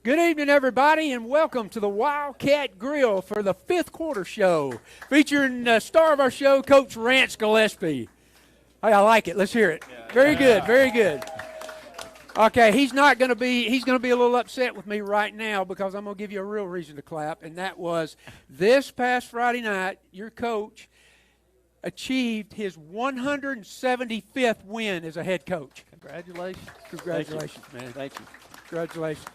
Good evening, everybody, and welcome to the Wildcat Grill for the fifth quarter show, featuring the star of our show, Coach Rance Gillespie. Hey, I like it. Let's hear it. Very good, very good. Okay, he's going to be a little upset with me right now because I'm going to give you a real reason to clap, and that was this past Friday night, your coach achieved his 175th win as a head coach. Congratulations. Congratulations, man. Thank you. Congratulations.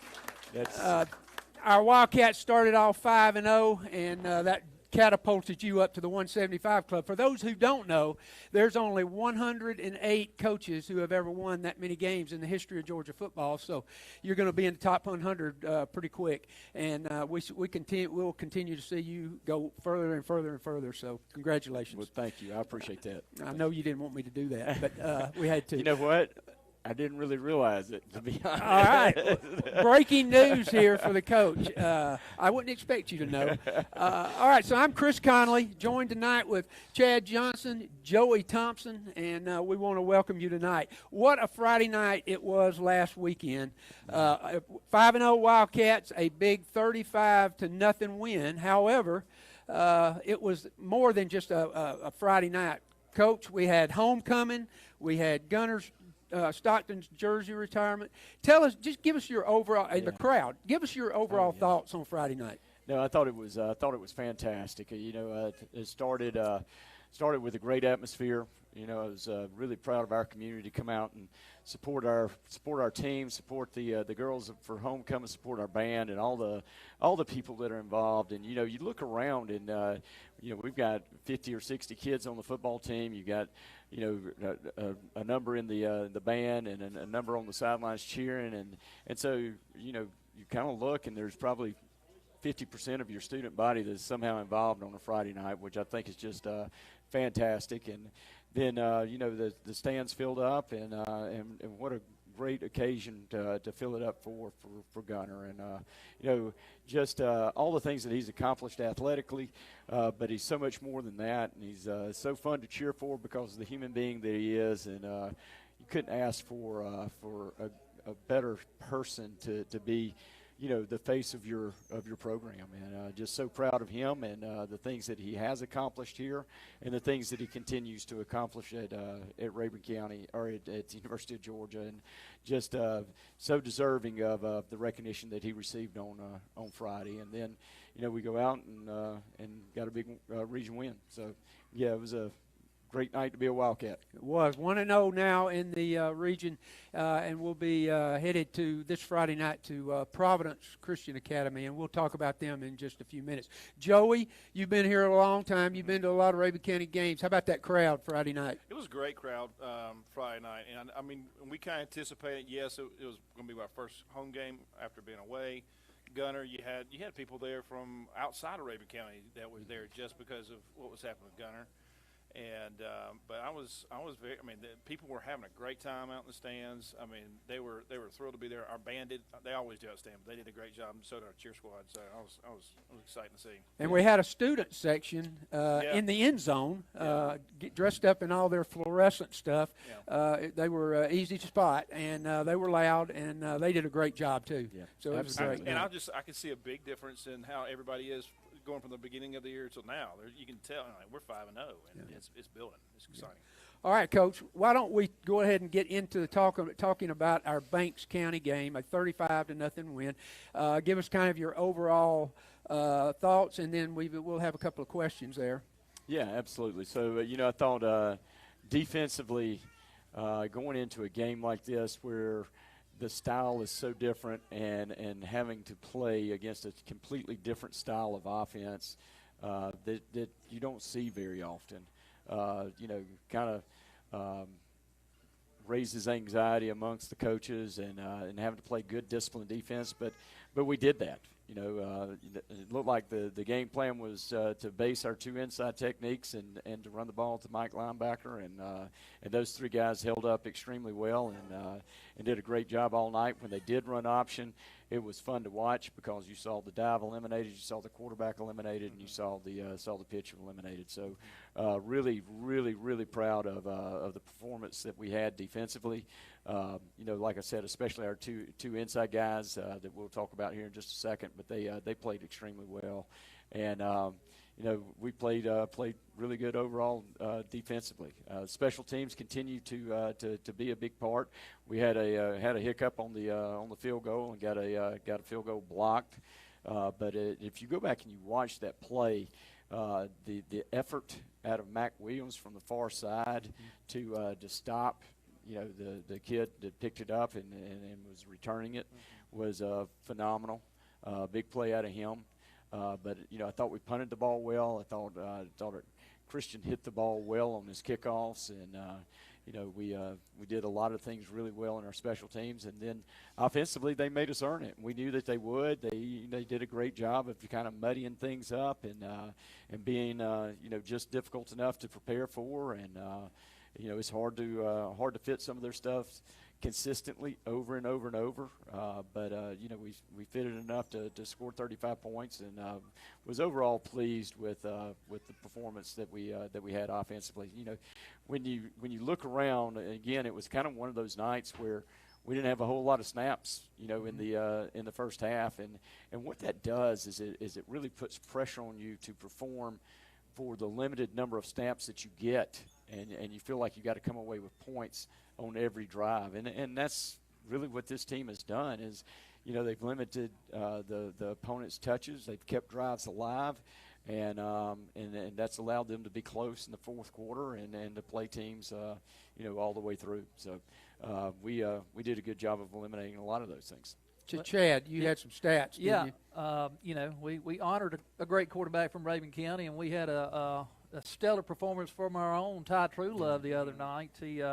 Our Wildcats started off 5-0, and that catapulted you up to the 175 club. For those who don't know, there's only 108 coaches who have ever won that many games in the history of Georgia football. So you're going to be in the top 100 pretty quick, and we'll continue to see you go further and further and further. So congratulations. Well, thank you. I appreciate that. I know you didn't want me to do that, but we had to. You know what? I didn't really realize it, to be honest. All right. Breaking news here for the coach. I wouldn't expect you to know. All right, so I'm Chris Connolly, joined tonight with Chad Johnson, Joey Thompson, and we want to welcome you tonight. What a Friday night it was last weekend. 5-0 Wildcats, a big 35-0 win. However, it was more than just a Friday night. Coach, we had homecoming. We had Gunner's Stockton's jersey retirement. Tell us, just give us your overall, and the crowd, give us your overall thoughts on Friday night. No, I thought it was fantastic. It started with a great atmosphere. I was really proud of our community to come out and support our team, support the girls for homecoming, support our band, and all the people that are involved. And you look around and we've got 50 or 60 kids on the football team. You got a number in the band and a number on the sidelines cheering, and so you kind of look and there's probably 50% of your student body that's somehow involved on a Friday night, which I think is just fantastic. And then the stands filled up, and what a great occasion to fill it up for Gunner, and just all the things that he's accomplished athletically, but he's so much more than that, and he's so fun to cheer for because of the human being that he is, and you couldn't ask for a better person to be the face of your program, and just so proud of him and the things that he has accomplished here and the things that he continues to accomplish at Rabun County or at the University of Georgia, and just so deserving of the recognition that he received on Friday. And then we go out and got a big region win. So yeah, it was a great night to be a Wildcat. It was 1-0 now in the region, and we'll be headed to this Friday night to Providence Christian Academy, and we'll talk about them in just a few minutes. Joey, you've been here a long time. You've been to a lot of Rabun County games. How about that crowd Friday night? It was a great crowd Friday night, and I mean, we kind of anticipated. Yes, it was going to be our first home game after being away. Gunner, you had people there from outside of Rabun County that was there just because of what was happening with Gunner. And but I was very. I mean, the people were having a great time out in the stands. I mean, they were thrilled to be there. Our band did. They always do outstanding. They did a great job, and so did our cheer squad. So I was excited to see. And we had a student section in the end zone, dressed up in all their fluorescent stuff. Yeah. They were easy to spot, and they were loud, and they did a great job too. Yeah. So it was great. And I can see a big difference in how everybody is going from the beginning of the year till now. You can tell we're 5-0, and it's building. It's exciting. All right, Coach. Why don't we go ahead and get into talking about our Banks County game, a 35-0 win. Give us kind of your overall thoughts, and then we'll have a couple of questions there. Yeah, absolutely. So I thought defensively, going into a game like this where the style is so different, and having to play against a completely different style of offense that you don't see very often, kind of raises anxiety amongst the coaches, and having to play good disciplined defense. But we did that. It looked like the game plan was to base our two inside techniques and to run the ball to Mike linebacker, and those three guys held up extremely well and did a great job all night. When they did run option, it was fun to watch because you saw the dive eliminated, you saw the quarterback eliminated, and you saw the pitcher eliminated. So, really, really, really proud of the performance that we had defensively. Like I said, especially our two inside guys that we'll talk about here in just a second, but they played extremely well, and we played really good overall defensively. Special teams continue to be a big part. We had a hiccup on the field goal and got a field goal blocked. But if you go back and you watch that play, the effort out of Mac Williams from the far side to stop, the kid that picked it up and was returning it was phenomenal. Big play out of him. But I thought we punted the ball well. I thought Christian hit the ball well on his kickoffs, and we did a lot of things really well in our special teams. And then offensively, they made us earn it. We knew that they would. They did a great job of kind of muddying things up and being just difficult enough to prepare for. And it's hard to fit some of their stuff consistently over and over and over, but we fitted enough to score 35 points, and was overall pleased with the performance that we had offensively. When you look around again, it was kind of one of those nights where we didn't have a whole lot of snaps, in the first half, and what that does is it really puts pressure on you to perform for the limited number of snaps that you get, and you feel like you got to come away with points on every drive, and that's really what this team has done. Is they've limited the opponent's touches, they've kept drives alive, and that's allowed them to be close in the fourth quarter and to play teams all the way through. So we did a good job of eliminating a lot of those things. Chad, you had some stats, didn't you? We honored a great quarterback from Rabun County, and we had a stellar performance from our own Ty Truelove the other night. He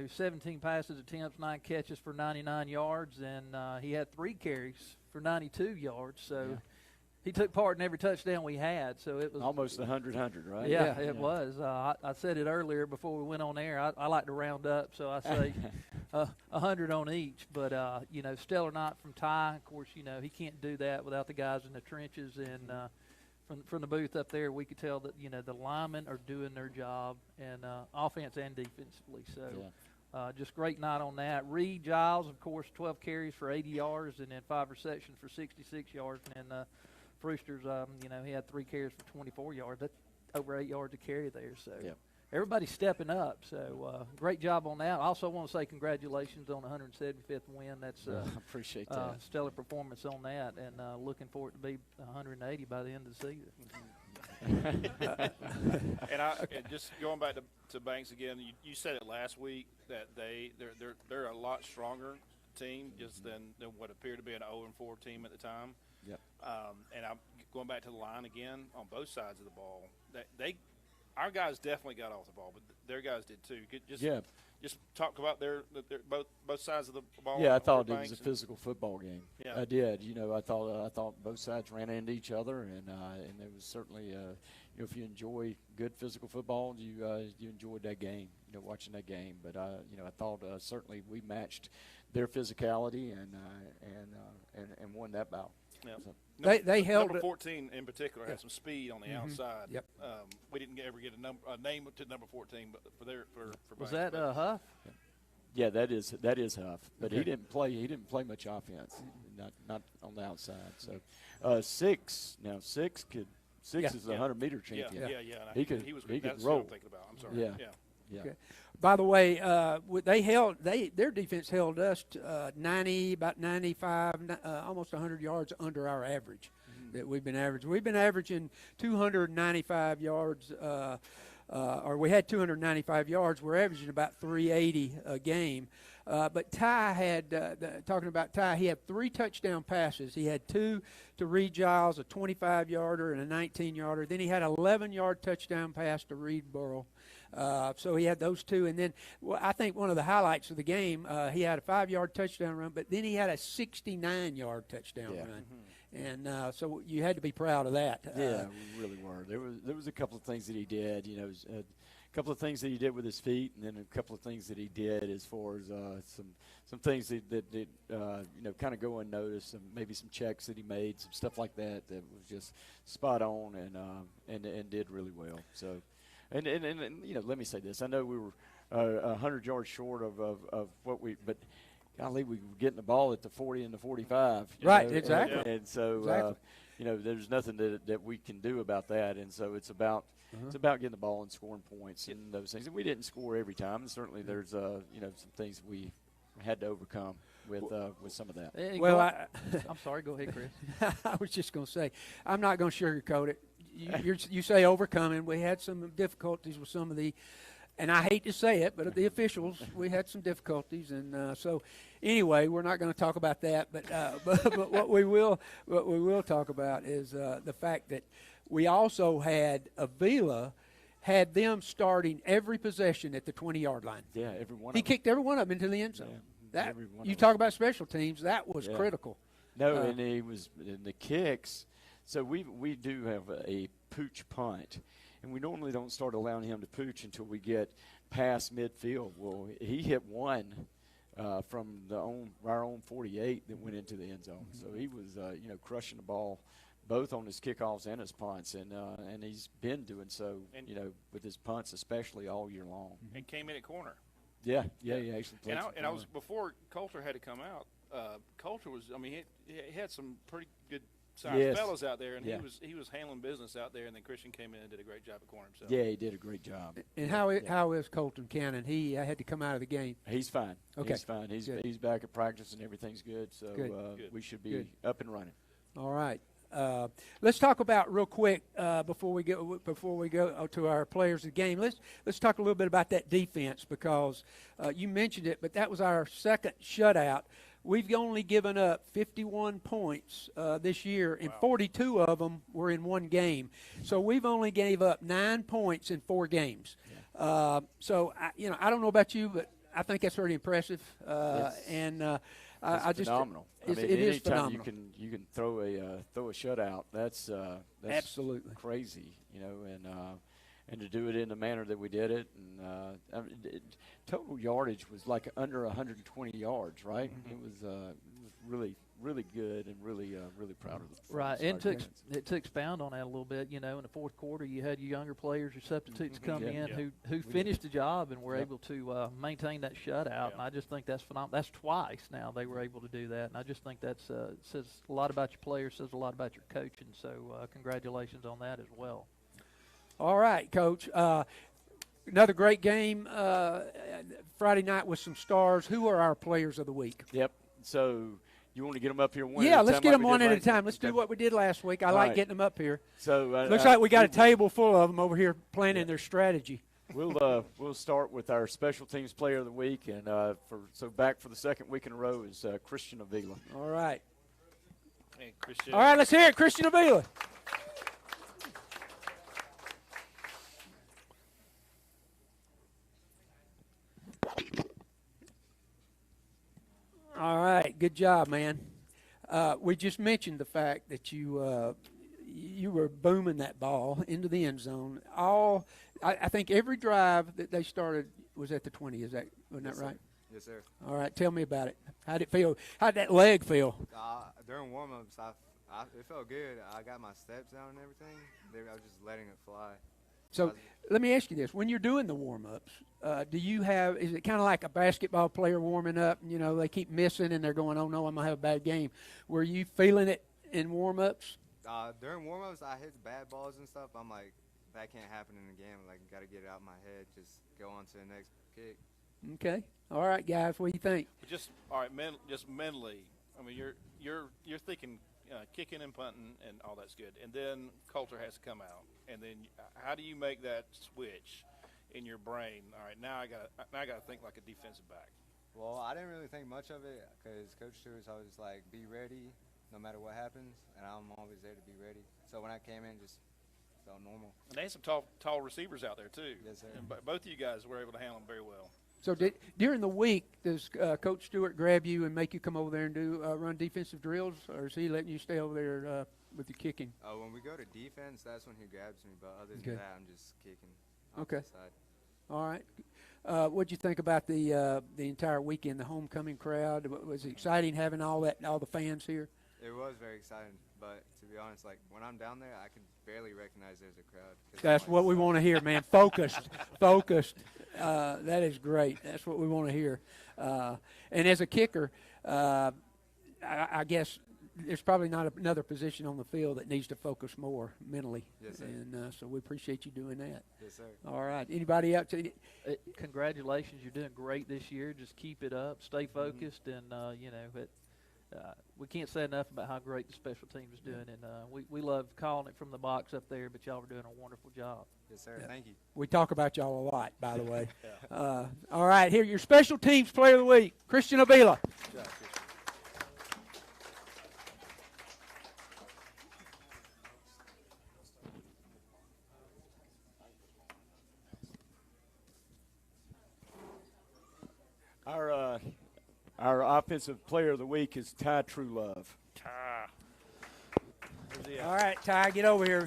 17 passes attempts, 9 catches for 99 yards, and he had 3 carries for 92 yards. So he took part in every touchdown we had. So it was almost 100, right? Yeah, it was. I said it earlier before we went on air. I like to round up, so I say 100 on each. But stellar night from Ty. Of course, he can't do that without the guys in the trenches, and from the booth up there, we could tell that the linemen are doing their job, and offense and defensively. So just great night on that. Reed Giles, of course, 12 carries for 80 yards, and then 5 receptions for 66 yards. And Brewster's, he had 3 carries for 24 yards. That's over 8 yards a carry there. So everybody's stepping up. So great job on that. I also want to say congratulations on the 175th win. That's I appreciate that. Stellar performance on that, and looking for it to be 180 by the end of the season. And just going back to Banks again, you said it last week that they're a lot stronger team just than what appeared to be an 0-4 team at the time. Yep. And I'm going back to the line again on both sides of the ball. Our guys definitely got off the ball, but their guys did too. Just talk about their both sides of the ball. Yeah, I thought it was a physical football game. Yeah. I did. I thought both sides ran into each other, and it was certainly if you enjoy good physical football, you enjoyed that game. Watching that game. But I thought certainly we matched their physicality and won that bout. Yeah. So. They held number 14 in particular had some speed on the outside. Yep. We didn't ever get a name to number 14, but for was that Huff? Yeah, that is Huff, but he didn't play much offense, not on the outside. So 6 is the 100-meter champion. Yeah. He could that's roll. What I'm thinking about. I'm sorry. Yeah. Okay. By the way, their defense held us to 90, about 95, almost 100 yards under our average that we've been averaging. We've been averaging 295 yards, or we had 295 yards. We're averaging about 380 a game. But Ty had, talking about Ty, he had 3 touchdown passes. He had 2 to Reed Giles, a 25-yarder and a 19-yarder. Then he had an 11-yard touchdown pass to Reed Burrow. So he had those 2. And then I think one of the highlights of the game, he had a 5-yard touchdown run, but then he had a 69-yard touchdown run. And so you had to be proud of that. Yeah, we really were. There was a couple of things that he did, a couple of things that he did with his feet, and then a couple of things that he did as far as some things that you know, kind of go unnoticed, and maybe some checks that he made, some stuff like that was just spot on and did really well. So, and you know, let me say this: I know we were 100 yards short of what but golly, we were getting the ball at the 40 and the 45. Right, know? exactly. And so, exactly. you know, there's nothing that we can do about that. And so it's about getting the ball and scoring points and those things. And we didn't score every time. And certainly there's, you know, some things we had to overcome with some of that. Well, I'm sorry. Go ahead, Chris. I was just going to say, I'm not going to sugarcoat it. You say overcoming. We had some difficulties with some of the, and I hate to say it, but the officials, we had some difficulties, and so anyway, we're not going to talk about that. But what we will talk about is the fact that we also had Avila had them starting every possession at the 20-yard line. Yeah, every one. He kicked every one of them into the end zone. Yeah, That every one you of talk about special teams. That was critical. No, and he was in the kicks. So we do have a pooch punt, and we normally don't start allowing him to pooch until we get past midfield. Well, he hit one from our own 48 that went into the end zone. So he was you know, crushing the ball both on his kickoffs and his punts, and he's been doing so, you know, with his punts especially all year long. And came in at corner. Yeah, he actually played. And I was before Coulter had to come out. Coulter was, I mean, he had some pretty good sized fellas out there, and he was handling business out there. And then Christian came in and did a great job at corner himself. Yeah, he did a great job. And how is Colton Cannon? He had to come out of the game. He's fine. Okay. He's fine. He's back at practice and everything's good. So Good. We should be up and running. All right. Let's talk about real quick before we go to our players of the game. Let's talk a little bit about that defense, because you mentioned it, but that was our second shutout. We've only given up 51 points this year, and 42 of them were in one game. So we've only gave up 9 points in 4 games. Yeah. So I don't know about you, but I think that's pretty impressive. It's phenomenal. It is anytime phenomenal. you can throw a shutout, that's absolutely crazy, you know, and to do it in the manner that we did it, and total yardage was like under 120 yards, right? Mm-hmm. It was really good, and really proud of the Right, and to expound on that a little bit, you know, in the fourth quarter, you had your younger players, your substitutes come in who finished the job and were able to maintain that shutout, and I just think that's phenomenal. That's twice now they were able to do that, and I just think that says a lot about your players, says a lot about your coaching, so congratulations on that as well. All right, Coach. Another great game Friday night with some stars. Who are our players of the week? Yep. So you want to get them up here one Yeah, at a time? let's get them like one we did at a last time. week? Let's Okay. do what we did last week. I like getting them up here. So Looks like we got a table full of them over here planning their strategy. We'll start with our special teams player of the week, and back for the second week in a row is Christian Avila. All right. Hey, Christian. All right, let's hear it, Christian Avila. All right, good job, man. We just mentioned the fact that you were booming that ball into the end zone. I think every drive that they started was at the 20. Wasn't that right? Yes, sir. All right, tell me about it. How'd it feel? How'd that leg feel? During warm-ups, it felt good. I got my steps down and everything. I was just letting it fly. So let me ask you this: when you're doing the warm-ups, is it kind of like a basketball player warming up? You know, they keep missing and they're going, "Oh no, I'm gonna have a bad game." Were you feeling it in warm-ups? During warm-ups, I hit bad balls and stuff. I'm like, that can't happen in the game. Like, got to get it out of my head. Just go on to the next kick. Okay. All right, guys. What do you think? Just all right, just mentally. I mean, you're thinking kicking and punting and all that's good, and then Coulter has to come out, and then how do you make that switch in your brain? All right, now I gotta think like a defensive back. Well, I didn't really think much of it because Coach Stewart's always like, be ready no matter what happens, and I'm always there to be ready. So when I came in, just felt normal. And they had some tall receivers out there too. Yes, sir. And both of you guys were able to handle them very well. So during the week, does Coach Stewart grab you and make you come over there and run defensive drills, or is he letting you stay over there with your kicking? When we go to defense, that's when he grabs me. But other than that, I'm just kicking off Okay. the side. All right. What'd you think about the entire weekend, the homecoming crowd? Was it exciting having all the fans here? It was very exciting, but to be honest, like when I'm down there, I can barely recognize there's a crowd. That's what we want to hear, man. Focused, focused. That is great. That's what we want to hear. And as a kicker, I guess there's probably not another position on the field that needs to focus more mentally. Yes, sir. And so we appreciate you doing that. Yes, sir. All right. Anybody else? Congratulations, you're doing great this year. Just keep it up, stay focused, and we can't say enough about how great the special team is doing, and we love calling it from the box up there, but y'all are doing a wonderful job. Yes, sir. Yeah. Thank you. We talk about y'all a lot, by the way. All right, here, your special teams player of the week, Christian Avila. Good job, Christian. Our offensive player of the week is Ty Truelove. Ah. All right, Ty, get over here.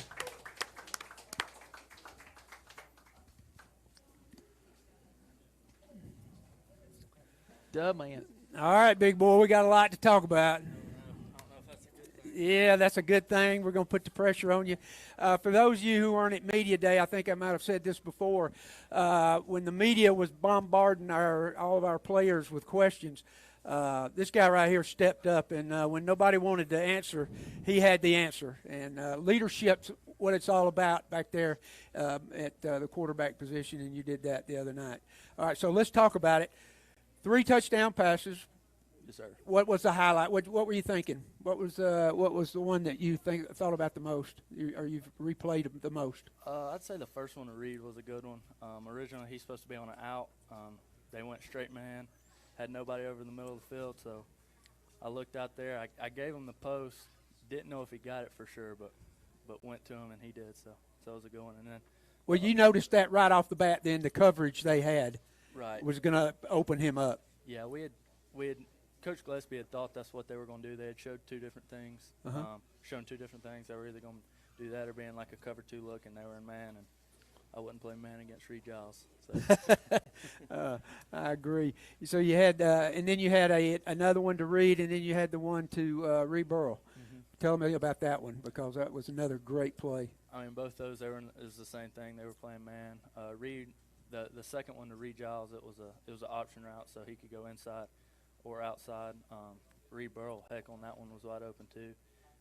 Duh, man. All right, big boy, we got a lot to talk about. Yeah, that's a good thing. We're going to put the pressure on you. For those of you who weren't at Media Day, I think I might have said this before. When the media was bombarding all of our players with questions, this guy right here stepped up, and when nobody wanted to answer, he had the answer. And leadership's what it's all about back there at the quarterback position, and you did that the other night. All right, so let's talk about it. 3 touchdown passes. Yes, sir. What was the highlight? What were you thinking? What was the one that you thought about the most, or you've replayed the most? I'd say the first one to read was a good one. Originally, he's supposed to be on an out. They went straight man, had nobody over the middle of the field, so I looked out there. I gave him the post. Didn't know if he got it for sure, but went to him and he did. So it was a good one. And then, Well, you noticed that right off the bat. Then the coverage they had right, was going to open him up. yeah, we had Coach Gillespie had thought that's what they were going to do. They had showed 2 different things, shown 2 different things. They were either going to do that or being like a cover 2 look, and they were in man, and I wouldn't play man against Reed Giles. So. I agree. So you had, and then you had another one to read, and then you had the one to Reed Burrell. Mm-hmm. Tell me about that one, because that was another great play. I mean, both those is the same thing. They were playing man. Reed, the second one to Reed Giles, it was an option route, so he could go inside or outside. Reed Burrell, heck, on that one was wide open too.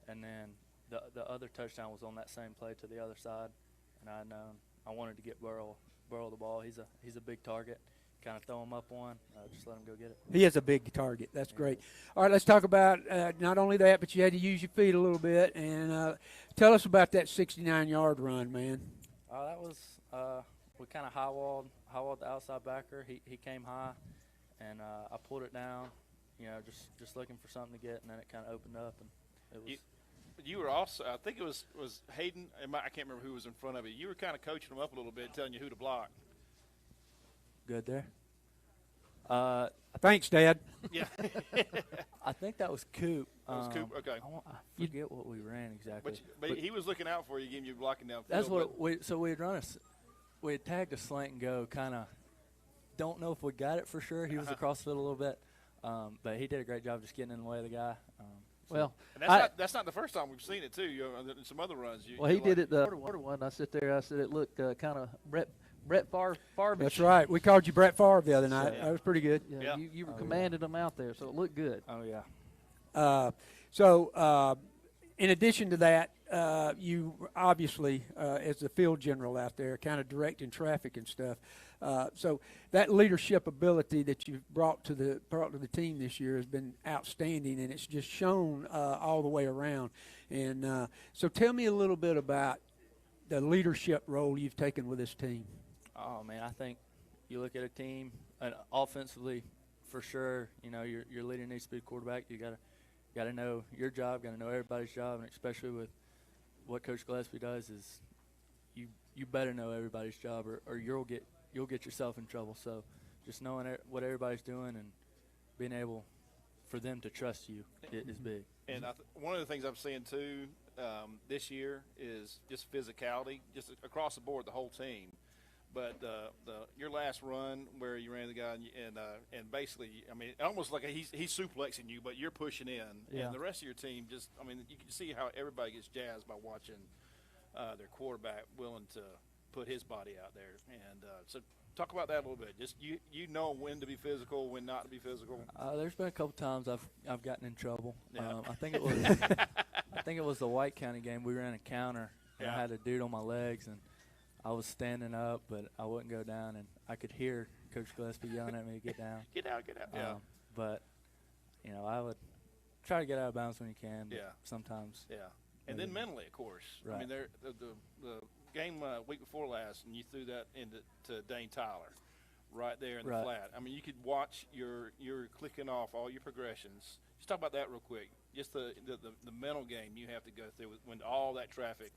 And then the other touchdown was on that same play to the other side, and I wanted to get Burrell the ball. He's a big target. Kind of throw him up one, just let him go get it. He is a big target. That's great. All right, let's talk about not only that, but you had to use your feet a little bit. And tell us about that 69-yard run, man. That was we kind of high-walled the outside backer. He came high, and I pulled it down, just looking for something to get, and then it kind of opened up. And it was. You were also, I think it was Hayden. I can't remember who was in front of you. You were kind of coaching him up a little bit, telling you who to block. Good there. Thanks, Dad. Yeah. I think that was Coop. That was Coop. Okay. I forget what we ran exactly. But he was looking out for you, giving you blocking down. That's what we had we had tagged a slant and go. Kind of don't know if we got it for sure. He was across the field a little bit, but he did a great job just getting in the way of the guy. Well, and that's not the first time we've seen it too. In some other runs. He did it the quarter one. I sit there. I said it looked kind of Brett Favre. That's right. We called you Brett Favre the other night. That was pretty good. Yeah. You were commanding them out there, so it looked good. Oh yeah. So in addition to that, you obviously, as the field general out there, kind of directing traffic and stuff. So that leadership ability that you've brought to the team this year has been outstanding, and it's just shown all the way around. And so tell me a little bit about the leadership role you've taken with this team. Oh man, I think you look at a team, offensively, for sure. You're leading a speed quarterback. You gotta know your job. Got to know everybody's job, and especially with what Coach Gillespie does is you better know everybody's job, or you'll get yourself in trouble. So just knowing what everybody's doing and being able for them to trust you is big. And one of the things I'm seeing too this year is just physicality, just across the board, the whole team. But your last run where you ran the guy and basically, I mean, almost like he's suplexing you, but you're pushing in, Yeah. and the rest of your team just, I mean, you can see how everybody gets jazzed by watching their quarterback willing to put his body out there. And so talk about that a little bit. Just you know when to be physical, when not to be physical. There's been a couple times I've gotten in trouble. Yeah. I think it was the White County game. We ran a counter, and I had a dude on my legs, and I was standing up, but I wouldn't go down, and I could hear Coach Gillespie yelling at me to get down. Get out. Yeah. But, I would try to get out of bounds when you can. But Yeah. sometimes. Yeah. And then mentally, of course. Right. I mean, the game week before last, and you threw that to Dane Tyler right there in the Right. flat. I mean, you could watch you're clicking off all your progressions. Just talk about that real quick. Just the mental game you have to go through when all that traffic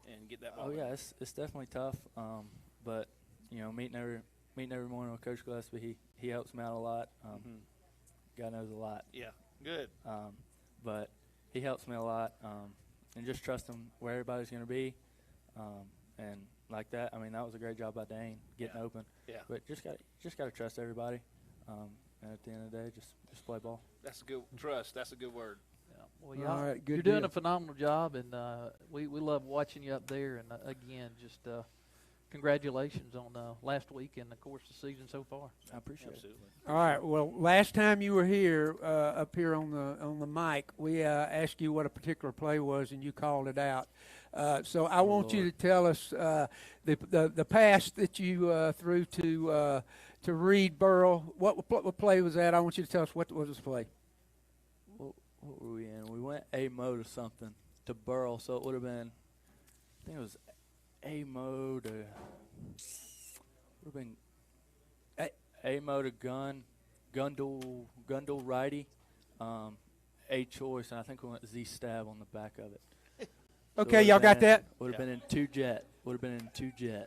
and get that ball. Oh in. yeah, it's definitely tough. But meeting every morning with Coach Gillespie, he helps me out a lot. God knows a lot. Yeah. Good. But he helps me a lot, and just trust him where everybody's going to be, and like that. I mean, that was a great job by Dane getting open. Yeah. But just got to trust everybody, and at the end of the day, just play ball. That's a good trust. That's a good word. Yeah. Well, All right, good you're doing deal. a phenomenal job, and we love watching you up there. And again, just congratulations on last week and, of course, the season so far. I appreciate Absolutely. All right. Well, last time you were here, up here on the mic, we asked you what a particular play was, and you called it out. So I want you to tell us the pass that you threw to Reed Burrell. What play was that? I want you to tell us what was this play. What were we in? We went A-mode or something to Burrow, so it would have been, I think it was A-mode or would have been A-mode or Gundle righty, A-choice, and I think we went Z-stab on the back of it. Okay, y'all got that? Would have been in two jet.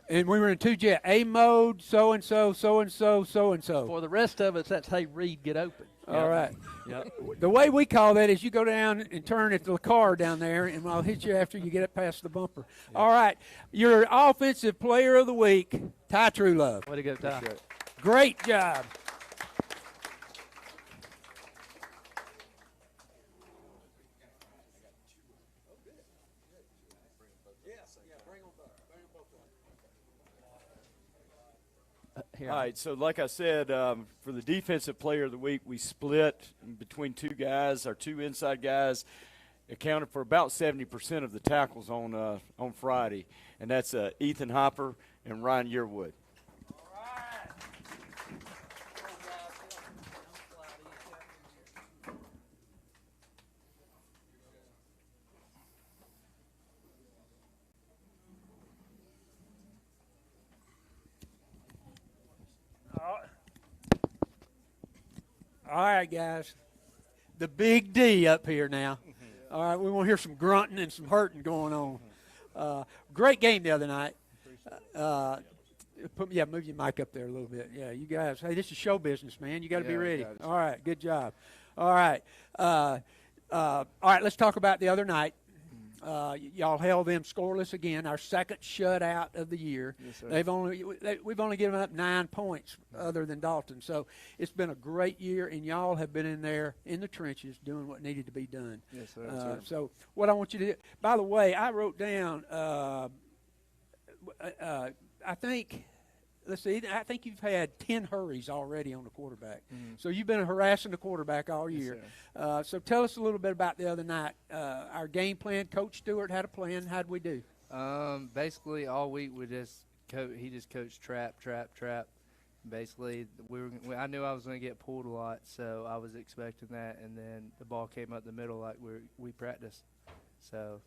And we were in two jet. A mode, so and so, so and so, so and so. For the rest of us, that's hey Reed, get open. All right. Yep. The way we call that is you go down and turn at the car down there, and I'll hit you after you get it past the bumper. Yep. All right. Your offensive player of the week, Ty Truelove. Way to go, Ty. Great job. All right, so like I said, for the defensive player of the week, we split between two guys. Our two inside guys accounted for about 70% of the tackles on Friday, and that's Ethan Hopper and Ryan Yearwood. All right, guys. The big D up here now. All right, we want to hear some grunting and some hurting going on. Great game the other night. Move your mic up there a little bit. Yeah, you guys. Hey, this is show business, man. You got to be ready. All right, good job. All right. All right, let's talk about the other night. Y'all held them scoreless again. Our second shutout of the year. Yes, sir. We've only given up 9 points, other than Dalton. So it's been a great year, and y'all have been in there in the trenches doing what needed to be done. Yes, sir. So what I want you to do. By the way, I wrote down. I think. Let's see. I think you've had 10 hurries already on the quarterback. So you've been harassing the quarterback all year. Yes, So tell us a little bit about the other night. Our game plan. Coach Stewart had a plan. How'd we do? Basically, all week he just coached trap. Basically, I knew I was going to get pulled a lot, so I was expecting that. And then the ball came up the middle like we practiced. So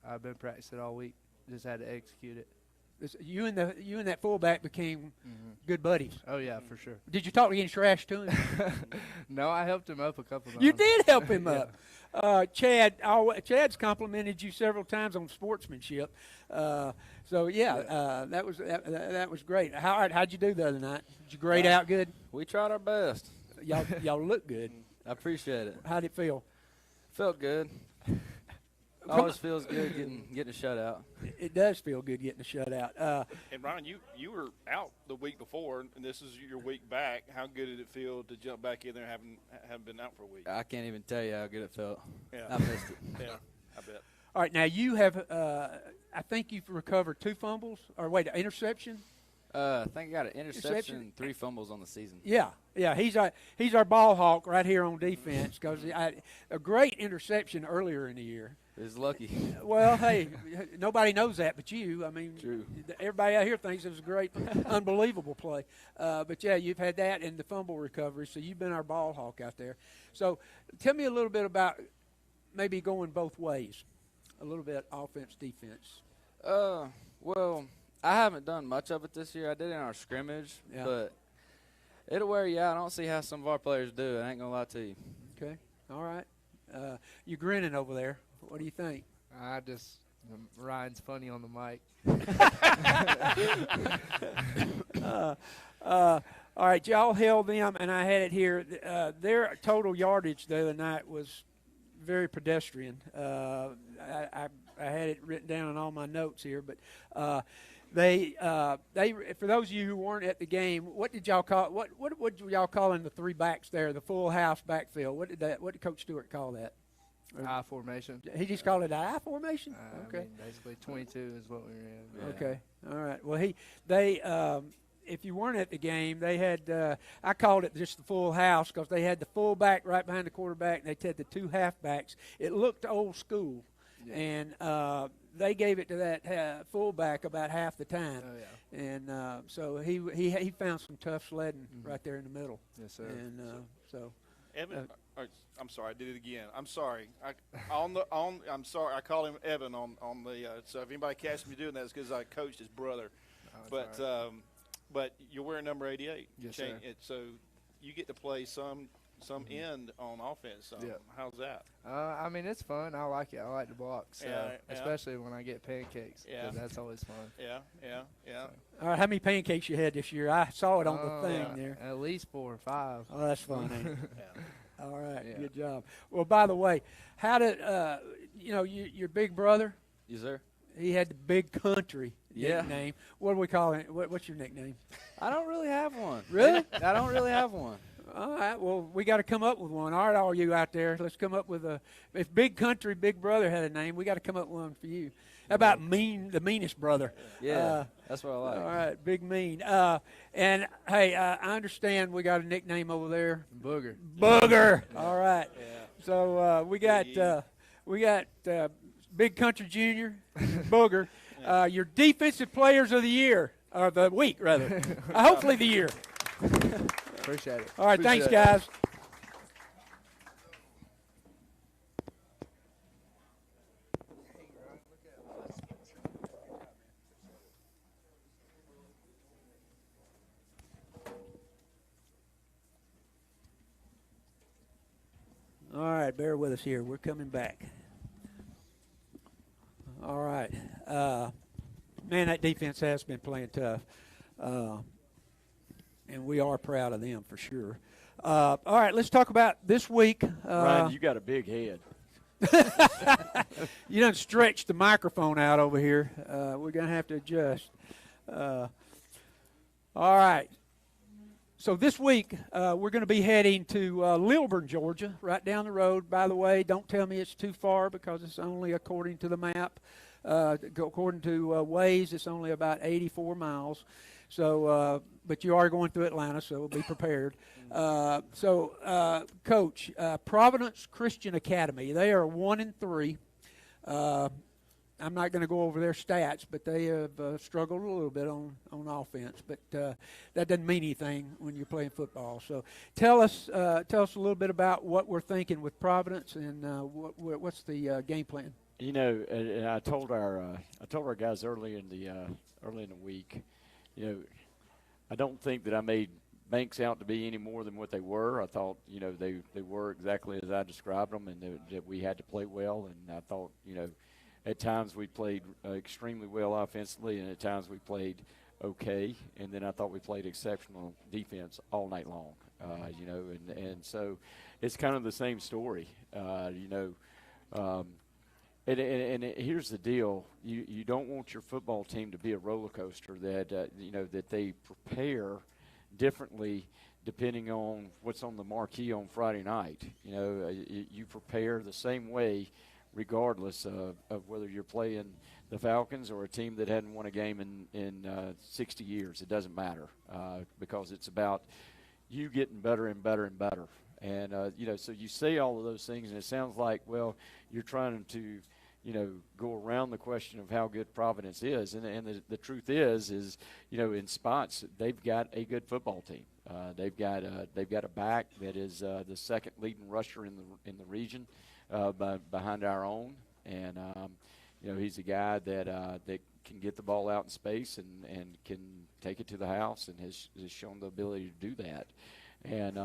I've been practicing all week. Just had to execute it. You and that fullback became good buddies. Oh yeah, for sure. Did you talk any trash to him? No, I helped him up a couple times. You did help him up. Chad's complimented you several times on sportsmanship. That was great. How'd you do the other night? Did you grade out good? We tried our best. Y'all look good. I appreciate it. How'd it feel? Felt good. Always feels good getting a shutout. It does feel good getting a shutout. And Ryan, you were out the week before, and this is your week back. How good did it feel to jump back in there, having been out for a week? I can't even tell you how good it felt. Yeah. I missed it. Yeah, I bet. All right, now you have. I think you've recovered 2 fumbles, or wait, an interception. I think I got an interception and 3 fumbles on the season. Yeah, he's our ball hawk right here on defense because a great interception earlier in the year. It's lucky. Well, hey, nobody knows that but you. I mean, True. Everybody out here thinks it was a great, unbelievable play. But, yeah, you've had that and the fumble recovery, so you've been our ball hawk out there. So tell me a little bit about maybe going both ways, a little bit offense, defense. Well, I haven't done much of it this year. I did it in our scrimmage, but it'll wear you out. I don't see how some of our players do it. I ain't going to lie to you. Okay, all right. You're grinning over there. What do you think? Ryan's funny on the mic. All right, y'all held them, and I had it here. Their total yardage the other night was very pedestrian. I had it written down in all my notes here, but they for those of you who weren't at the game, what did y'all call what y'all calling the 3 backs there, the full house backfield? What did Coach Stewart call that? I formation. He just called it an I formation. Okay, I mean, basically 22 is what we were in. Yeah. Okay, all right. Well, they if you weren't at the game, they had I called it just the full house because they had the fullback right behind the quarterback, and they had the 2 halfbacks. It looked old school, and they gave it to that fullback about half the time. Oh, yeah. And so he found some tough sledding right there in the middle. Yes, sir. And so. Evan, I'm sorry, I did it again. I'm sorry. I'm sorry. I call him Evan on the. So if anybody catches me doing that, it's because I coached his brother. Oh, But you're wearing number 88. Yes, sir. So you get to play some end on offense. How's that? I mean, it's fun. I like it. I like the blocks, Yeah. especially when I get pancakes. Yeah. That's always fun. Yeah. All right, how many pancakes you had this year? I saw it on the thing there. At least 4 or 5. Oh, that's fun, ain't it? Yeah. All right, Yeah. good job. Well, by the way, how did your big brother? Yes, sir. He had the Big Country Yeah. nickname. What do we call it? What's your nickname? I don't really have one. Really? I don't really have one. All right. Well, we got to come up with one. All right, all you out there, let's come up with a. If Big Country, Big Brother had a name, we got to come up with one for you. How about the meanest brother? Yeah, that's what I like. All right, Big Mean. And hey, I understand we got a nickname over there. Booger. Booger. All right. Yeah. So we got Big Country Junior, Booger. Your defensive players of the year, or the week rather. Hopefully the year. Appreciate it. All right, Appreciate thanks, it. guys. All right, bear with us here. We're coming back. All right. Man, that defense has been playing tough. And we are proud of them for sure. All right, let's talk about this week. Ryan, you got a big head. You done stretched the microphone out over here. We're going to have to adjust. All right. So this week, we're going to be heading to Lilburn, Georgia, right down the road. By the way, don't tell me it's too far because it's only according to the map. According to Waze, it's only about 84 miles. So, but you are going through Atlanta, so be prepared. Coach, Providence Christian Academy, they are 1-3. I'm not going to go over their stats, but they have struggled a little bit on offense. But that doesn't mean anything when you're playing football. So tell us a little bit about what we're thinking with Providence and what's the game plan. You know, and I told our guys early in the week. You know, I don't think that I made Banks out to be any more than what they were. I thought, you know, they were exactly as I described them, and that we had to play well. And I thought, you know, at times we played extremely well offensively, and at times we played okay. And then I thought we played exceptional defense all night long. You know, and so it's kind of the same story. You know, Here's the deal: you don't want your football team to be a roller coaster. That that they prepare differently depending on what's on the marquee on Friday night. You prepare the same way, regardless of whether you're playing the Falcons or a team that hadn't won a game in 60 years. It doesn't matter because it's about you getting better and better and better. And, so you say all of those things, and it sounds like, well, you're trying to, go around the question of how good Providence is. And the truth is, in spots, they've got a good football team. They've got a back that is the second leading rusher in the region behind our own. And, he's a guy that can get the ball out in space and can take it to the house and has shown the ability to do that. And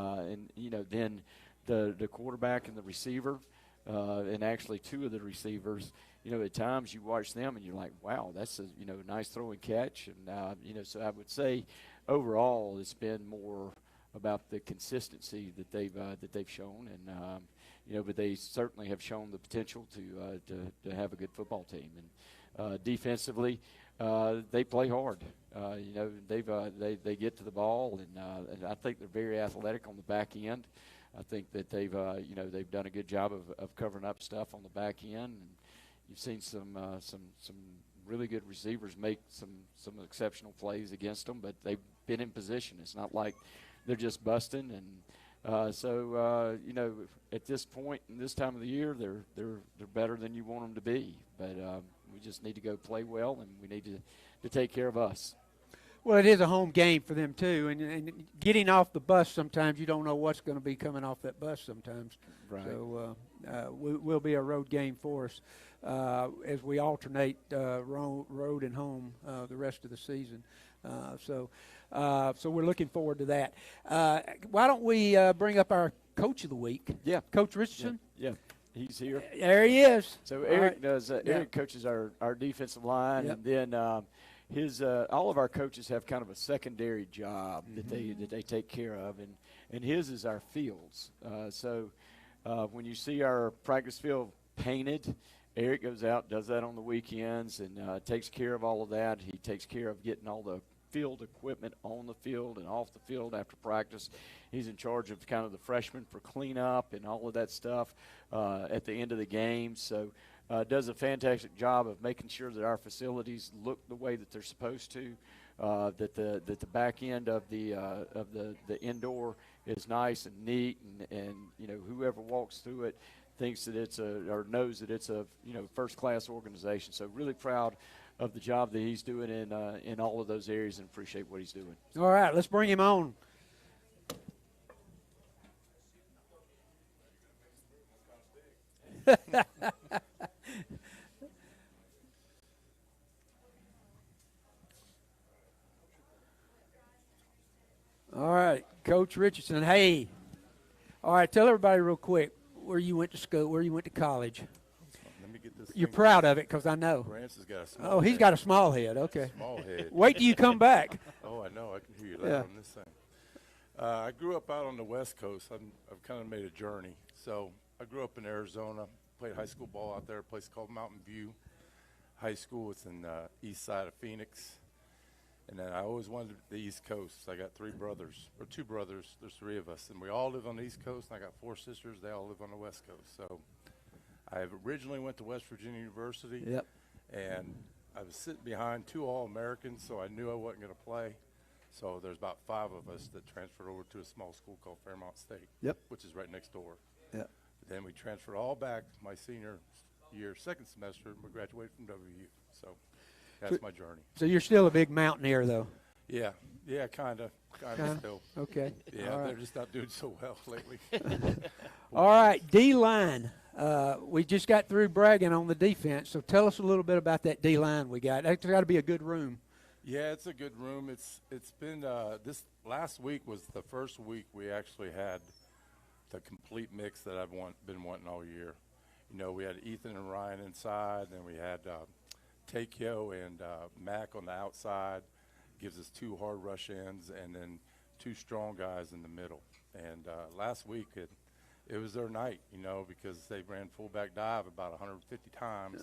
then the quarterback and the receiver, and actually two of the receivers, at times you watch them and you're like, wow, that's a nice throw and catch. And so I would say overall it's been more about the consistency that they've shown, and but they certainly have shown the potential to have a good football team. And defensively, they play hard. They get to the ball, and I think they're very athletic on the back end. I think that they've done a good job of covering up stuff on the back end. And you've seen some really good receivers make some exceptional plays against them, but they've been in position. It's not like they're just busting. And so at this point in this time of the year, they're better than you want them to be. But we just need to go play well, and we need to take care of us. Well, it is a home game for them, too. And getting off the bus, sometimes you don't know what's going to be coming off that bus sometimes. Right. So will be a road game for us as we alternate road and home the rest of the season. So we're looking forward to that. Why don't we bring up our Coach of the Week? Yeah. Coach Richardson? Yeah. He's here. There he is. So Eric does. Eric coaches our defensive line, and then all of our coaches have kind of a secondary job that they take care of, and his is our fields. So when you see our practice field painted, Eric goes out, does that on the weekends, and takes care of all of that. He takes care of getting all the field equipment on the field and off the field after practice. He's in charge of kind of the freshmen for cleanup and all of that stuff at the end of the game. So does a fantastic job of making sure that our facilities look the way that they're supposed to, that the back end of the indoor is nice and neat, and whoever walks through it thinks that or knows that it's a first class organization. So really proud of the job that he's doing in all of those areas, and appreciate what he's doing. All right, let's bring him on. All right, Coach Richardson. Hey, all right, tell everybody real quick where you went to school, where you went to college. Let me get this. You're proud of it because I know. Grants has got a small he's head. got a small head. Okay. Small head. Wait till you come back. Oh, I know. I can hear you loud on this thing. I grew up out on the West Coast. I've kind of made a journey. So I grew up in Arizona, played high school ball out there, a place called Mountain View High School. It's in east side of Phoenix. And then I always wanted the East Coast. I got two brothers. There's three of us. And we all live on the East Coast. And I got four sisters. They all live on the West Coast. So I originally went to West Virginia University. Yep. And I was sitting behind two All-Americans, so I knew I wasn't going to play. So there's about five of us that transferred over to a small school called Fairmont State. Yep. Which is right next door. Yep. Then we transferred all back my senior year, second semester, and we graduated from WU. So that's my journey. So you're still a big mountaineer, though. Yeah, kind of still. Okay. Yeah, all right. they're just not doing so well lately. All right, D-line. We just got through bragging on the defense, so tell us a little bit about that D-line we got. That's got to be a good room. Yeah, it's a good room. It's been this last week was the first week we actually had the complete mix that I've been wanting all year. We had Ethan and Ryan inside, then we had Takeo and Mac on the outside. Gives us two hard rush ends, and then two strong guys in the middle. And last week it was their night, because they ran fullback dive about 150 times.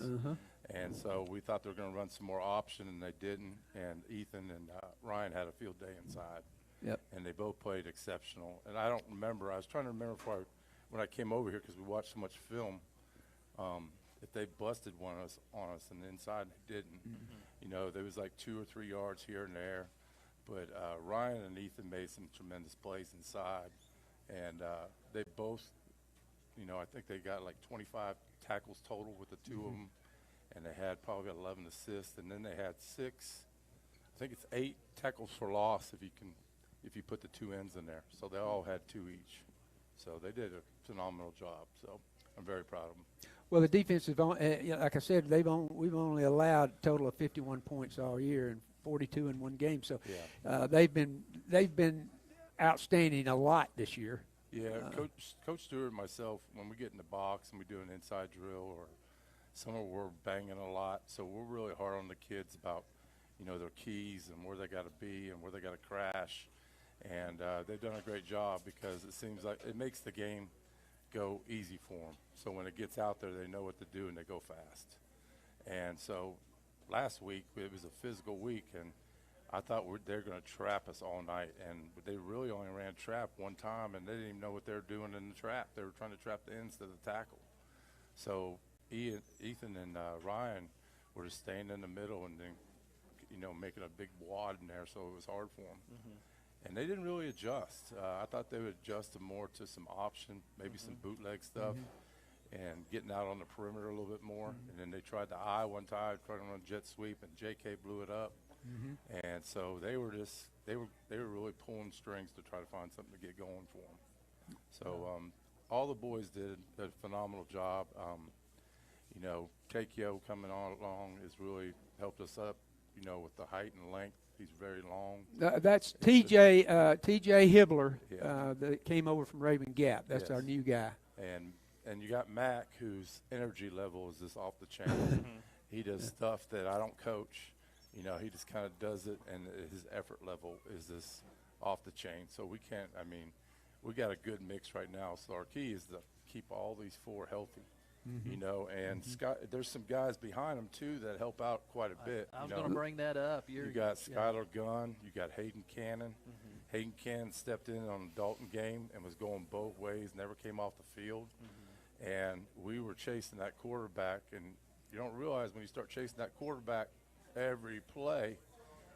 And so we thought they were going to run some more option, and they didn't. And Ethan and Ryan had a field day inside. Yep. And they both played exceptional. And I don't remember. I was trying to remember when I came over here, because we watched so much film, if they busted one on us and inside, they didn't. There was like 2 or 3 yards here and there. But Ryan and Ethan made some tremendous plays inside. And they both, I think they got like 25 tackles total with the two of them. And they had probably 11 assists. And then they had 8 tackles for loss if you put the 2 ends in there. So they all had 2 each. So they did a phenomenal job. So I'm very proud of them. Well, the defensive, like I said, we've only allowed a total of 51 points all year and 42 in one game. So they've been outstanding a lot this year. Yeah, Coach Stewart and myself, when we get in the box and we do an inside drill, or somewhere we're banging a lot, so we're really hard on the kids about their keys and where they got to be and where they got to crash. And they've done a great job, because it seems like it makes the game go easy for them. So when it gets out there, they know what to do and they go fast. And so last week, it was a physical week, and I thought they're going to trap us all night. And they really only ran trap one time, and they didn't even know what they were doing in the trap. They were trying to trap the ends to the tackle. So Ethan and Ryan were just staying in the middle and then, making a big wad in there, so it was hard for them. And they didn't really adjust. I thought they would adjust more to some option, maybe some bootleg stuff, and getting out on the perimeter a little bit more. And then they tried the eye one time, trying to run jet sweep, and JK blew it up. And so they were really pulling strings to try to find something to get going for them. So all the boys did a phenomenal job. Takeo coming on along has really helped us up, with the height and length. He's very long. That's TJ Hibbler that came over from Raven Gap. That's our new guy. And you got Mac, whose energy level is just off the chain. He does stuff that I don't coach. He just kind of does it, and his effort level is just off the chain. So we got a good mix right now. So our key is to keep all these 4 healthy. And Scott, there's some guys behind him too that help out quite a bit. I was going to bring that up. You got Skylar Gunn, you got Hayden Cannon. Hayden Cannon stepped in on the Dalton game and was going both ways, never came off the field. And we were chasing that quarterback, and you don't realize when you start chasing that quarterback every play,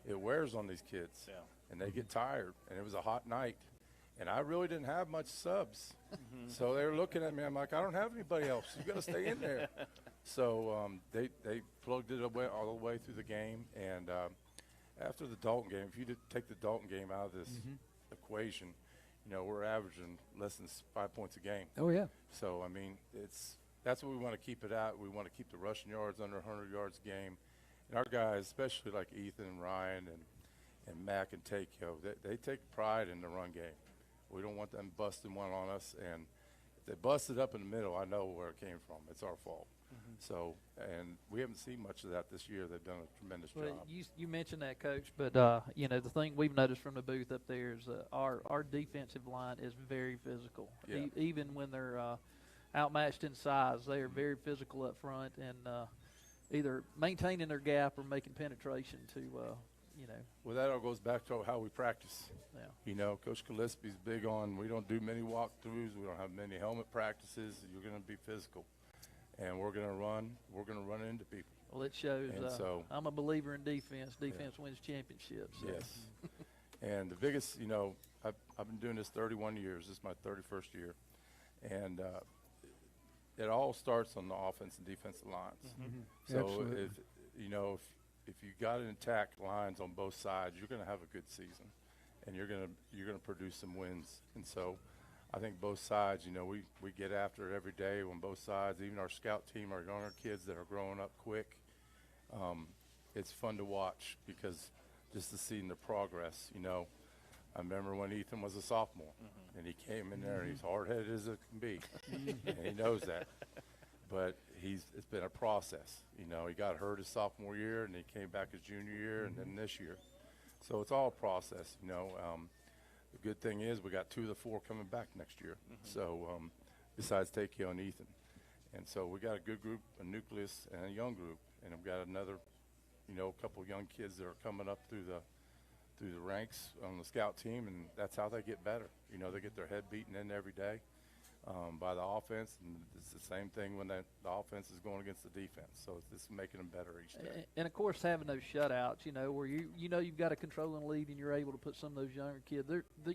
it wears on these kids, and they get tired. And it was a hot night. And I really didn't have much subs. So they were looking at me. I'm like, I don't have anybody else. You got to stay in there. So they plugged it away all the way through the game. And after the Dalton game, if you did take the Dalton game out of this equation, we're averaging less than 5 points a game. Oh, yeah. So, that's what we want to keep it at. We want to keep the rushing yards under 100 yards a game. And our guys, especially like Ethan and Ryan and Mac and Takeo, they take pride in the run game. We don't want them busting one on us, and if they busted up in the middle, I know where it came from. It's our fault. So, and we haven't seen much of that this year. They've done a tremendous job. You mentioned that, Coach, but the thing we've noticed from the booth up there is our defensive line is very physical. Yeah. Even when they're outmatched in size, they are very physical up front and either maintaining their gap or making penetration to. Well, that all goes back to how we practice. Yeah. Coach Gillespie's big on we don't do many walkthroughs. We don't have many helmet practices. You're going to be physical, and we're going to run. We're going to run into people. Well, it shows. And so, I'm a believer in defense. Defense wins championships. So. Yes. And the biggest, I've been doing this 31 years. This is my 31st year, and it all starts on the offense and defensive lines. So Absolutely. if you got intact lines on both sides, you're going to have a good season, and you're going to produce some wins. And so, I think both sides, we get after it every day on both sides. Even our scout team, our younger kids that are growing up quick, it's fun to watch because just to see the progress. I remember when Ethan was a sophomore, and he came in there, and he's hard-headed as it can be, and he knows that. But it's been a process. He got hurt his sophomore year, and he came back his junior year, and then this year. So it's all a process. The good thing is we got 2 of the 4 coming back next year. So besides Takeo and Ethan. And so we got a good group, a nucleus, and a young group, and we've got another, a couple of young kids that are coming up through the ranks on the scout team, and that's how they get better. They get their head beaten in every day by the offense, and it's the same thing when the offense is going against the defense. So it's just making them better each day. And of course, having those shutouts, where you've got a controlling lead and you're able to put some of those younger kids.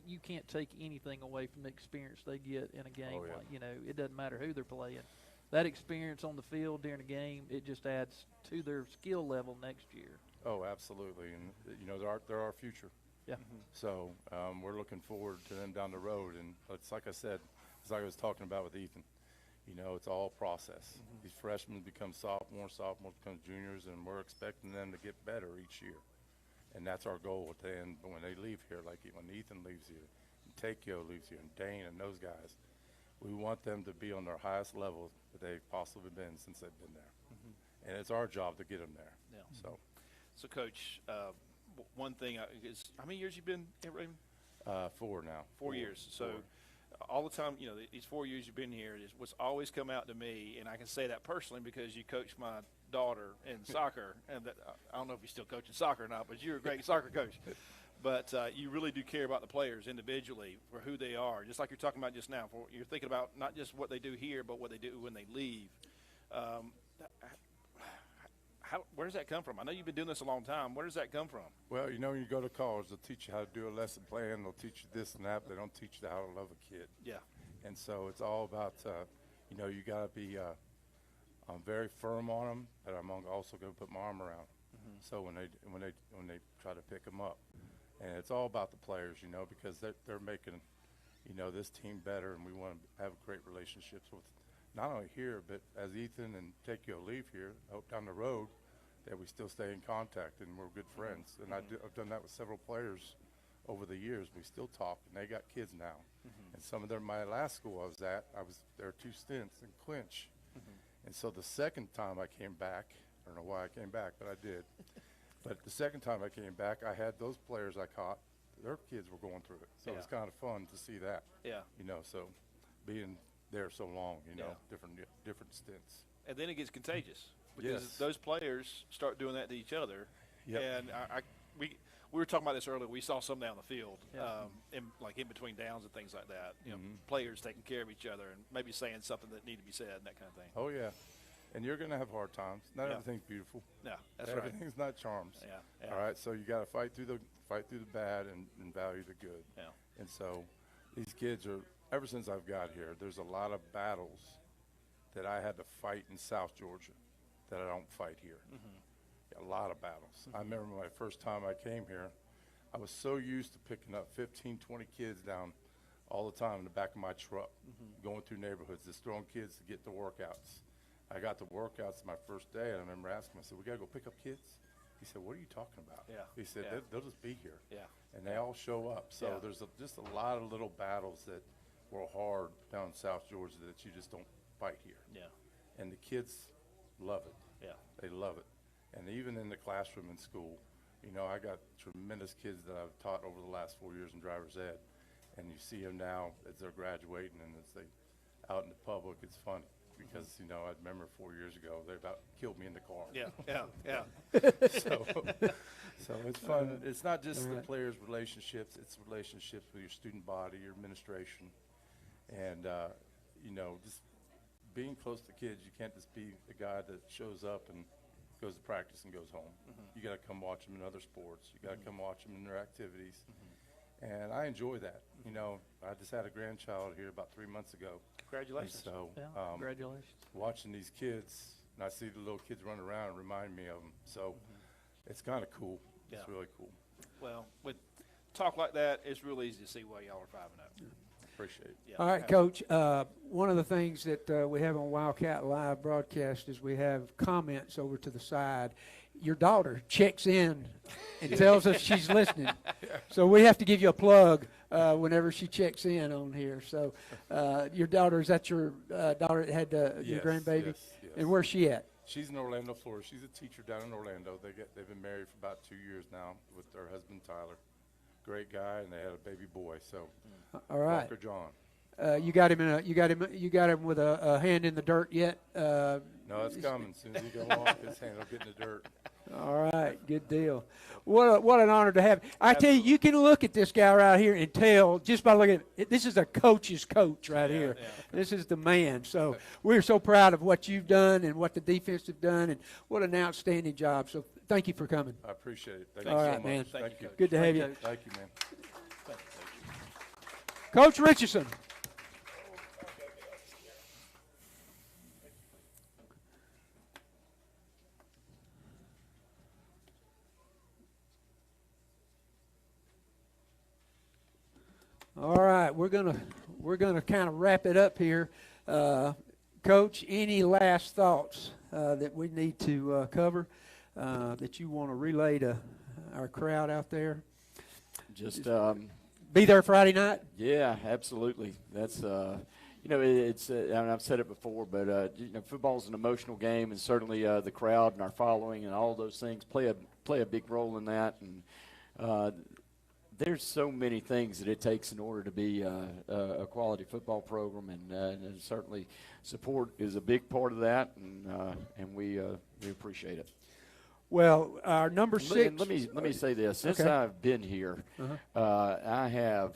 You can't take anything away from the experience they get in a game. Oh, yeah. It doesn't matter who they're playing. That experience on the field during a game, it just adds to their skill level next year. Oh, absolutely, and they're our future. Yeah. So we're looking forward to them down the road, and it's like I said, it's like I was talking about with Ethan. It's all process. These freshmen become sophomores become juniors, and we're expecting them to get better each year, and that's our goal at the end. But when they leave here, like when Ethan leaves here, and Takeo leaves here, and Dane and those guys, we want them to be on their highest level that they've possibly been since they've been there, and it's our job to get them there. Yeah. So, Coach, one thing is, how many years you been at Raven? 4 now. 4 years. So, all the time, these 4 years you've been here, what's always come out to me, and I can say that personally because you coached my daughter in soccer, and I don't know if you're still coaching soccer or not, but you're a great soccer coach. But you really do care about the players individually for who they are, just like you're talking about just now. You're thinking about not just what they do here, but what they do when they leave. Where does that come from? I know you've been doing this a long time. Where does that come from? Well, when you go to college, they'll teach you how to do a lesson plan. They'll teach you this and that. But they don't teach you how to love a kid. Yeah. And so it's all about, you got to be I'm very firm on them, but I'm also going to put my arm around them. So when they try to pick them up. And it's all about the players, because they're making, this team better, and we want to have great relationships with not only here, but as Ethan and Takeo leave here, out down the road, that we still stay in contact and we're good friends. And I've done that with several players over the years. We still talk, and they got kids now. And some of them, my last school I was at, there were 2 stints in Clinch. And so the second time I came back, I don't know why I came back, but I did. But the second time I came back, I had those players I caught, their kids were going through it. So it was kind of fun to see that. Yeah. So being there so long, different stints. And then it gets contagious because Yes. those players start doing that to each other. Yep. And we were talking about this earlier. We saw some down the field, Yeah. in between downs and things like that. Players taking care of each other and maybe saying something that need to be said and that kind of thing. Oh, yeah. And you're going to have hard times. Not Yeah. everything's beautiful. No, that's right. Everything's not charms. Yeah. All right, so you got to fight through the bad and value the good. Yeah. And so these kids are, ever since I've got here, there's a lot of battles that I had to fight in South Georgia that I don't fight here. A lot of battles. I remember my first time I came here, I was so used to picking up 15, 20 kids down all the time in the back of my truck, going through neighborhoods, just throwing kids to get the workouts. I got the workouts my first day, and I remember asking him, I said, we got to go pick up kids? He said, what are you talking about? Yeah. He said, Yeah. they'll just be here. Yeah. And they all show up. So Yeah. there's just a lot of little battles that were hard down in South Georgia that you just don't fight here. Yeah. And the kids love it. Yeah. They love it. And even in the classroom in school, I got tremendous kids that I've taught over the last 4 years in driver's ed. And you see them now as they're graduating and as they out in the public, it's funny. Because, I remember 4 years ago, they about killed me in the car. Yeah. So it's fun. It's not just the players' relationships. It's relationships with your student body, your administration. And, just being close to kids, you can't just be the guy that shows up and goes to practice and goes home. You got to come watch them in other sports. You got to come watch them in their activities. And I enjoy that. I just had a grandchild here about 3 months ago. Congratulations. And so Yeah, congratulations. watching these kids, and I see the little kids run around and remind me of them. So it's kind of cool. Yeah. It's really cool. Well, with talk like that, it's real easy to see why y'all are 5-0. Appreciate it. Yeah. All right, Coach. One of the things that we have on Wildcat Live broadcast is we have comments over to the side. Your daughter checks in and tells us she's listening. So we have to give you a plug whenever she checks in on here. So your daughter, is that your daughter that had your Yes, grandbaby? yes, yes. And where's she at? She's in Orlando, Florida. She's a teacher down in Orlando. They've been married for about 2 years now with their husband Tyler. Great guy, and they had a baby boy. So All right. Walker John. You got him with a hand in the dirt yet? No, it's coming. As soon as he can walk, his hand will get in the dirt. All right, good deal. What an honor to have. I tell you can look at this guy right here and tell just by looking at it, this is a coach's coach right here. Yeah. This is the man. So we're so proud of what you've done and what the defense have done, and what an outstanding job. So thank you for coming. I appreciate it. Thank All you so right, much. man. Thank you. Good to have you. Thank you, man. Coach Richardson. All right, we're gonna kind of wrap it up here. Coach, any last thoughts that we need to cover that you want to relay to our crowd out there? Just Be there Friday night. yeah, absolutely. That's it's I mean, I've said it before, but football's an emotional game, and certainly the crowd and our following and all those things play a big role in that. And there's so many things that it takes in order to be a quality football program, and certainly support is a big part of that, and we appreciate it. Well, our number 6. Let me say this. Since Okay. I've been here, I have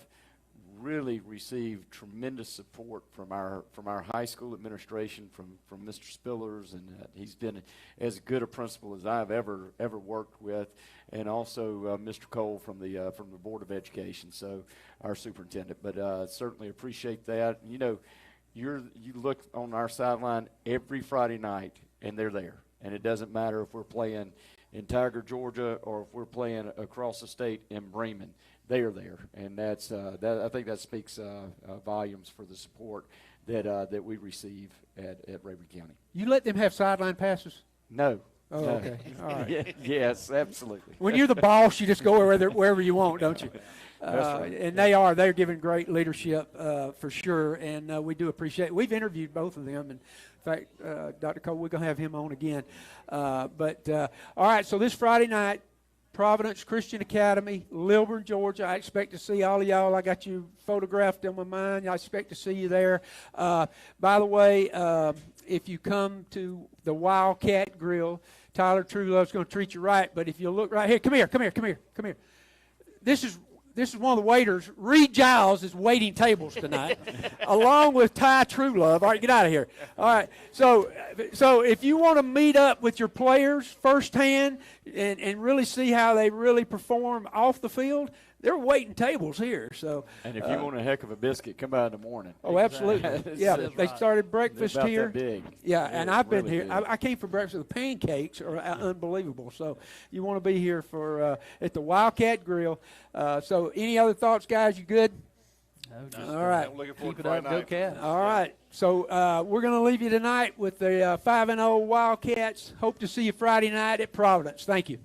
really received tremendous support from our high school administration, from Mr. Spillers, and he's been as good a principal as I've ever worked with, and also Mr. Cole from the Board of Education, so our superintendent. But certainly appreciate that. You look on our sideline every Friday night, and they're there, and it doesn't matter if we're playing in Tiger, Georgia, or if we're playing across the state in Bremen. They are there, and that's I think that speaks volumes for the support that we receive at Rabun County. You let them have sideline passes? No. Oh, no. okay. All right. Yes, absolutely. When you're the boss, you just go wherever you want, don't you? That's right. And they're giving great leadership for sure, and we do appreciate it. We've interviewed both of them, and in fact, Dr. Cole, we're going to have him on again. All right, so this Friday night, Providence Christian Academy, Lilburn, Georgia. I expect to see all of y'all. I got you photographed on my mind. I expect to see you there. By the way, if you come to the Wildcat Grill, Tyler Truelove's going to treat you right. But if you look right here, come here. This is one of the waiters. Reed Giles is waiting tables tonight, along with Ty Truelove. All right, get out of here. All right, so if you want to meet up with your players firsthand and really see how they really perform off the field, they're waiting tables here. So, And if you want a heck of a biscuit, come by in the morning. oh, absolutely. Yeah, they started breakfast They're about here. that big. Yeah, and I've been really here. big. I came for breakfast. The pancakes are unbelievable. So you want to be here for at the Wildcat Grill. So any other thoughts, guys? You good? No, All right. I'm looking forward Keep to it up, Friday go night. Cats. All right. So we're going to leave you tonight with the 5-0 Wildcats. Hope to see you Friday night at Providence. Thank you.